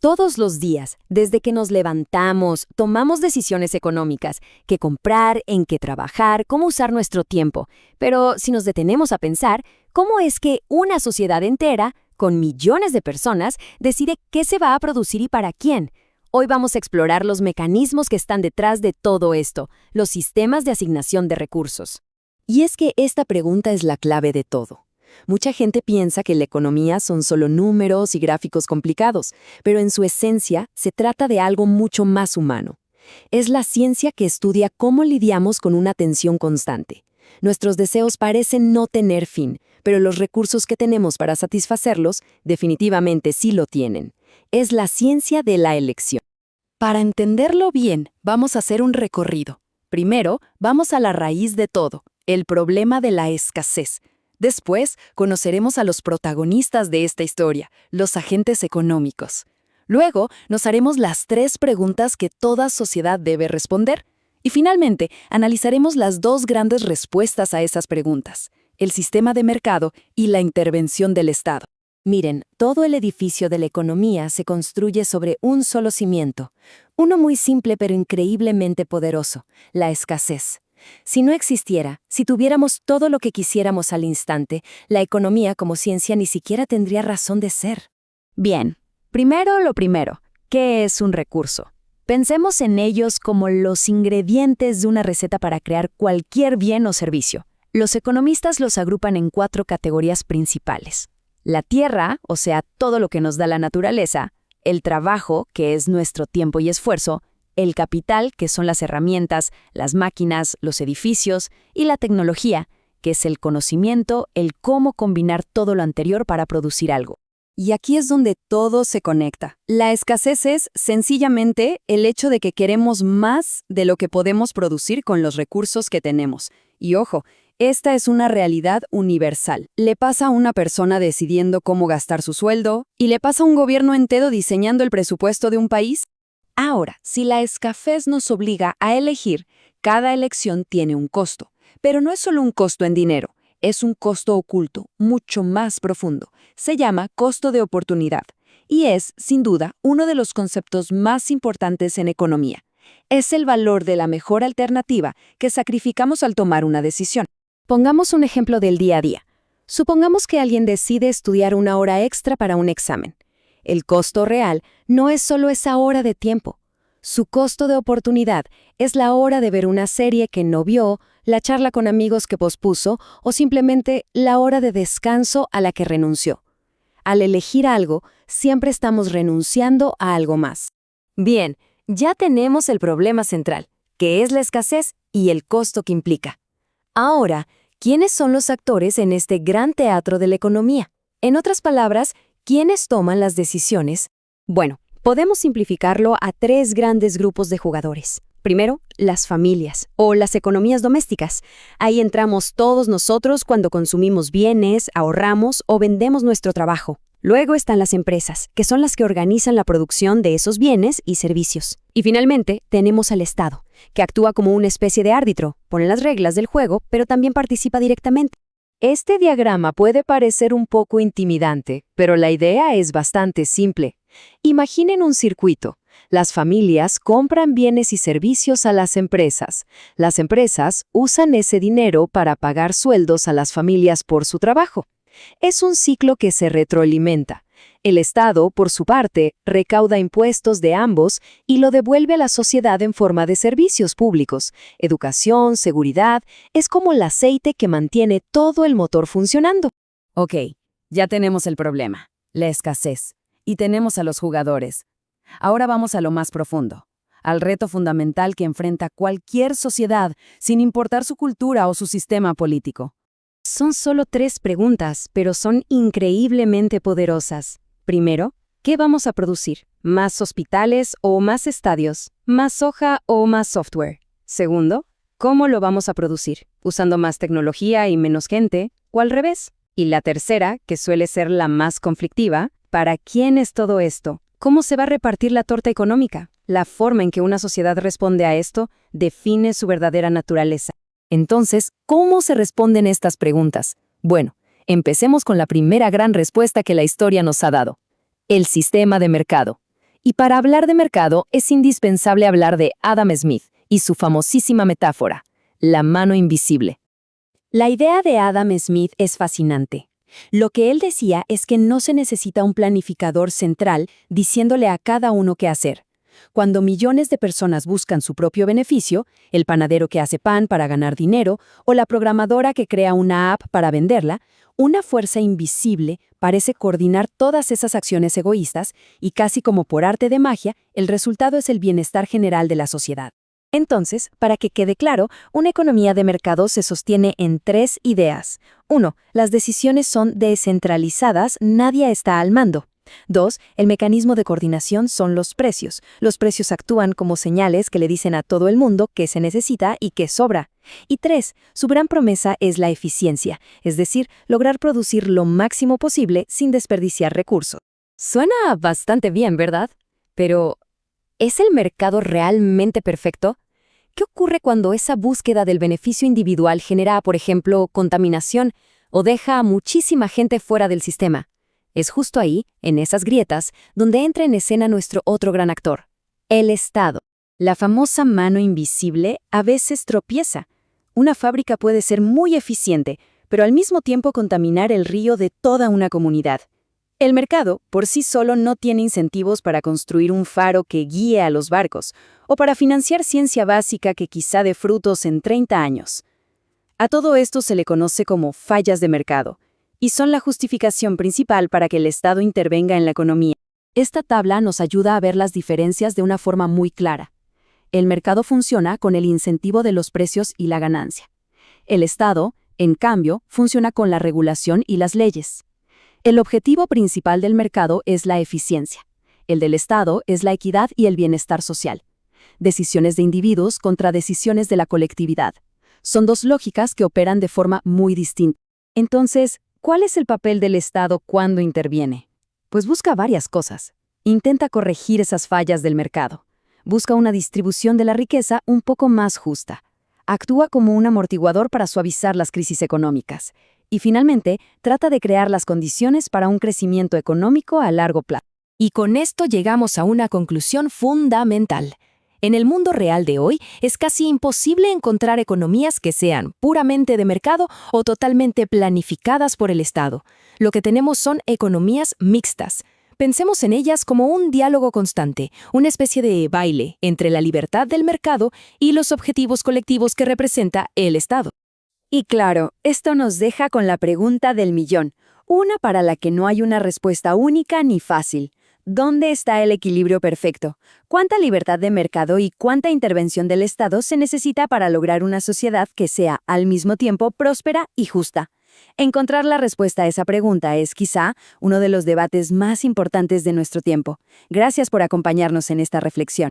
Todos los días, desde que nos levantamos, tomamos decisiones económicas, qué comprar, en qué trabajar, cómo usar nuestro tiempo. Pero si nos detenemos a pensar, ¿cómo es que una sociedad entera, con millones de personas, decide qué se va a producir y para quién? Hoy vamos a explorar los mecanismos que están detrás de todo esto, los sistemas de asignación de recursos. Y es que esta pregunta es la clave de todo. Mucha gente piensa que la economía son solo números y gráficos complicados, pero en su esencia se trata de algo mucho más humano. Es la ciencia que estudia cómo lidiamos con una tensión constante. Nuestros deseos parecen no tener fin, pero los recursos que tenemos para satisfacerlos definitivamente sí lo tienen. Es la ciencia de la elección. Para entenderlo bien, vamos a hacer un recorrido. Primero, vamos a la raíz de todo, el problema de la escasez. Después, conoceremos a los protagonistas de esta historia, los agentes económicos. Luego, nos haremos las 3 preguntas que toda sociedad debe responder. Y finalmente, analizaremos las 2 grandes respuestas a esas preguntas, el sistema de mercado y la intervención del Estado. Miren, todo el edificio de la economía se construye sobre un solo cimiento, uno muy simple pero increíblemente poderoso, la escasez. Si no existiera, si tuviéramos todo lo que quisiéramos al instante, la economía como ciencia ni siquiera tendría razón de ser. Bien, primero lo primero, ¿qué es un recurso? Pensemos en ellos como los ingredientes de una receta para crear cualquier bien o servicio. Los economistas los agrupan en 4 categorías principales. La tierra, o sea, todo lo que nos da la naturaleza, el trabajo, que es nuestro tiempo y esfuerzo, el capital, que son las herramientas, las máquinas, los edificios, y la tecnología, que es el conocimiento, el cómo combinar todo lo anterior para producir algo. Y aquí es donde todo se conecta. La escasez es, sencillamente, el hecho de que queremos más de lo que podemos producir con los recursos que tenemos. Y ojo, esta es una realidad universal. Le pasa a una persona decidiendo cómo gastar su sueldo, y le pasa a un gobierno entero diseñando el presupuesto de un país. Ahora, si la escasez nos obliga a elegir, cada elección tiene un costo. Pero no es solo un costo en dinero, es un costo oculto, mucho más profundo. Se llama costo de oportunidad y es, sin duda, uno de los conceptos más importantes en economía. Es el valor de la mejor alternativa que sacrificamos al tomar una decisión. Pongamos un ejemplo del día a día. Supongamos que alguien decide estudiar 1 hora extra para un examen. El costo real no es solo esa hora de tiempo. Su costo de oportunidad es la hora de ver una serie que no vio, la charla con amigos que pospuso o simplemente la hora de descanso a la que renunció. Al elegir algo, siempre estamos renunciando a algo más. Bien, ya tenemos el problema central, que es la escasez y el costo que implica. Ahora, ¿quiénes son los actores en este gran teatro de la economía? En otras palabras, ¿quiénes toman las decisiones? Bueno, podemos simplificarlo a 3 grandes grupos de jugadores. Primero, las familias o las economías domésticas. Ahí entramos todos nosotros cuando consumimos bienes, ahorramos o vendemos nuestro trabajo. Luego están las empresas, que son las que organizan la producción de esos bienes y servicios. Y finalmente, tenemos al Estado, que actúa como una especie de árbitro, pone las reglas del juego, pero también participa directamente. Este diagrama puede parecer un poco intimidante, pero la idea es bastante simple. Imaginen un circuito. Las familias compran bienes y servicios a las empresas. Las empresas usan ese dinero para pagar sueldos a las familias por su trabajo. Es un ciclo que se retroalimenta. El Estado, por su parte, recauda impuestos de ambos y lo devuelve a la sociedad en forma de servicios públicos. Educación, seguridad, es como el aceite que mantiene todo el motor funcionando. Ok, ya tenemos el problema, la escasez, y tenemos a los jugadores. Ahora vamos a lo más profundo, al reto fundamental que enfrenta cualquier sociedad, sin importar su cultura o su sistema político. Son solo 3 preguntas, pero son increíblemente poderosas. Primero, ¿qué vamos a producir? ¿Más hospitales o más estadios? ¿Más soja o más software? Segundo, ¿cómo lo vamos a producir? ¿Usando más tecnología y menos gente? ¿O al revés? Y la tercera, que suele ser la más conflictiva, ¿para quién es todo esto? ¿Cómo se va a repartir la torta económica? La forma en que una sociedad responde a esto define su verdadera naturaleza. Entonces, ¿cómo se responden estas preguntas? Bueno, empecemos con la primera gran respuesta que la historia nos ha dado: el sistema de mercado. Y para hablar de mercado es indispensable hablar de Adam Smith y su famosísima metáfora, la mano invisible. La idea de Adam Smith es fascinante. Lo que él decía es que no se necesita un planificador central diciéndole a cada uno qué hacer. Cuando millones de personas buscan su propio beneficio, el panadero que hace pan para ganar dinero o la programadora que crea una app para venderla, una fuerza invisible parece coordinar todas esas acciones egoístas y casi como por arte de magia, el resultado es el bienestar general de la sociedad. Entonces, para que quede claro, una economía de mercado se sostiene en 3 ideas. 1. Las decisiones son descentralizadas, nadie está al mando. 2. El mecanismo de coordinación son los precios. Los precios actúan como señales que le dicen a todo el mundo qué se necesita y qué sobra. Y 3. Su gran promesa es la eficiencia, es decir, lograr producir lo máximo posible sin desperdiciar recursos. Suena bastante bien, ¿verdad? Pero, ¿es el mercado realmente perfecto? ¿Qué ocurre cuando esa búsqueda del beneficio individual genera, por ejemplo, contaminación o deja a muchísima gente fuera del sistema? Es justo ahí, en esas grietas, donde entra en escena nuestro otro gran actor, el Estado. La famosa mano invisible a veces tropieza. Una fábrica puede ser muy eficiente, pero al mismo tiempo contaminar el río de toda una comunidad. El mercado, por sí solo, no tiene incentivos para construir un faro que guíe a los barcos, o para financiar ciencia básica que quizá dé frutos en 30 años. A todo esto se le conoce como fallas de mercado, y son la justificación principal para que el Estado intervenga en la economía. Esta tabla nos ayuda a ver las diferencias de una forma muy clara. El mercado funciona con el incentivo de los precios y la ganancia. El Estado, en cambio, funciona con la regulación y las leyes. El objetivo principal del mercado es la eficiencia. El del Estado es la equidad y el bienestar social. Decisiones de individuos contra decisiones de la colectividad. Son 2 lógicas que operan de forma muy distinta. Entonces, ¿cuál es el papel del Estado cuando interviene? Pues busca varias cosas. Intenta corregir esas fallas del mercado. Busca una distribución de la riqueza un poco más justa. Actúa como un amortiguador para suavizar las crisis económicas. Y finalmente, trata de crear las condiciones para un crecimiento económico a largo plazo. Y con esto llegamos a una conclusión fundamental. En el mundo real de hoy, es casi imposible encontrar economías que sean puramente de mercado o totalmente planificadas por el Estado. Lo que tenemos son economías mixtas. Pensemos en ellas como un diálogo constante, una especie de baile entre la libertad del mercado y los objetivos colectivos que representa el Estado. Y claro, esto nos deja con la pregunta del millón, una para la que no hay una respuesta única ni fácil. ¿Dónde está el equilibrio perfecto? ¿Cuánta libertad de mercado y cuánta intervención del Estado se necesita para lograr una sociedad que sea, al mismo tiempo, próspera y justa? Encontrar la respuesta a esa pregunta es, quizá, uno de los debates más importantes de nuestro tiempo. Gracias por acompañarnos en esta reflexión.